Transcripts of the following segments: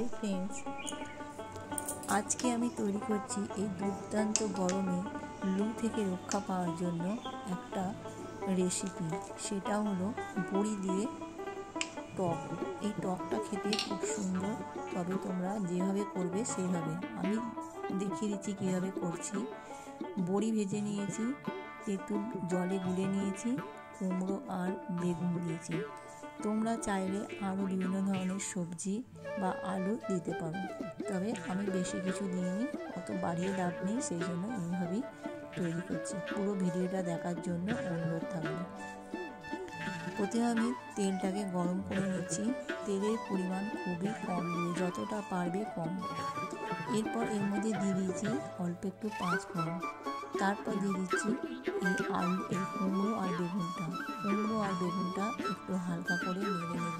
Hi friends, আজকে আমি তৈরি করছি এই দুর্দান্ত গরমে লু থেকে রক্ষা পাওয়ার জন্য একটা রেসিপি। সেটা হলো বড়ি দিয়ে টক। এই টকটা খেতে খুব সুন্দর, তবে তোমরা যেভাবে করবে সেইভাবে। আমি দেখিয়ে দিচ্ছি কীভাবে করছি। বড়ি ভেজে নিয়েছি, তেঁতুল জলে গুলে নিয়েছি, কুমড়ো আর বেগুন দিয়েছি। তোমরা চাইলে আরও বিভিন্ন ধরনের সবজি বা আলু দিতে পারো, তবে আমি বেশি কিছু দিইনি, অত বাড়িয়ে লাভ নেই, সেই জন্য এইভাবেই তৈরি করছি। পুরো ভিডিওটা দেখার জন্য অনুরোধ থাকবে। প্রথমে আমি তেলটাকে গরম করে নিচ্ছি। তেলের পরিমাণ খুবই কম দিয়ে, যতটা পারবে কম। এরপর এর মধ্যে দিয়ে দিয়েছি অল্প একটু 5 ফোড়ন। তারপর দিয়ে দিচ্ছি এই কুমড়ো আর বেগুনটা একটু হালকা করে নেড়ে নেব।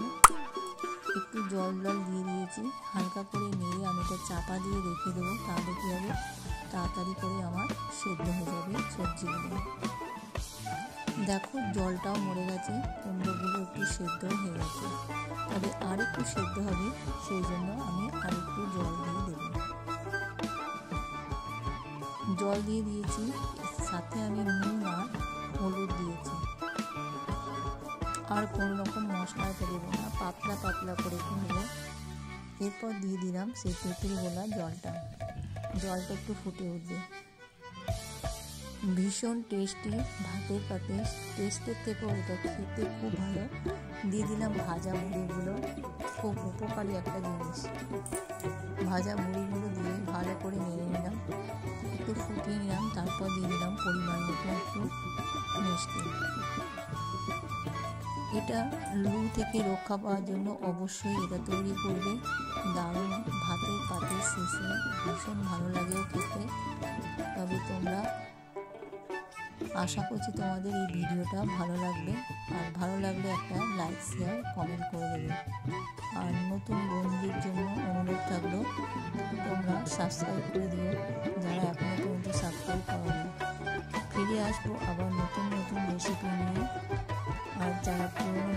একটু জল দিয়ে দিয়েছি, হালকা করে নেড়ে আমি এটা চাপা দিয়ে রেখে দেবো। তাহলে কী হবে, তাড়াতাড়ি করে আমার সেদ্ধ হয়ে যাবে সবজিগুলো। দেখো জলটাও মরে গেছে, কুমড়োগুলো একটু সেদ্ধ হয়ে গেছে, তবে আর একটু সেদ্ধ হবে, সেই জন্য আমি আর একটু জল দিয়ে দেবো। জল দিয়ে দিয়েছি, সাথে আমি নুন আর হলুদ দিয়েছি। আর কোনো রকম মশলাটা দেবো না, পাতলা করে করবো। এরপর দিয়ে দিলাম সেই তেঁতুল গোলা জলটা একটু ফুটে উঠবে। ভীষণ টেস্টি, ভাতের পাতে টেস্টের থেকেও এটা খেতে খুব ভালো। দিয়ে দিলাম ভাজা মুড়িগুলো, খুব উপকারী একটা জিনিস। ভাজা মুড়িগুলো দিয়ে ভালো করে নেড়ে নিলাম, একটু ফুটিয়ে নিলাম। তারপর দিয়ে দিলাম পরিমাণ মতো একটু মিষ্টি। এটা লু থেকে রক্ষা পাওয়ার জন্য অবশ্যই এটা তৈরি করবে। দারুণ, ভাতের পাতের শেষে ভীষণ ভালো লাগেও খেতে। তবে তোমরা, আশা করছি তোমাদের এই ভিডিওটা ভালো লাগবে, আর ভালো লাগলে একটা লাইক, শেয়ার, কমেন্ট করে দেবে। আর নতুন বন্ধুদের জন্য অনুরোধ থাকলো, তোমরা সাবস্ক্রাইব করে দিও যারা এখনো পর্যন্ত সাবস্ক্রাইব করোনি। ফিরে আসবো আবার নতুন রেসিপি নিয়ে। আর যারা পুরোনো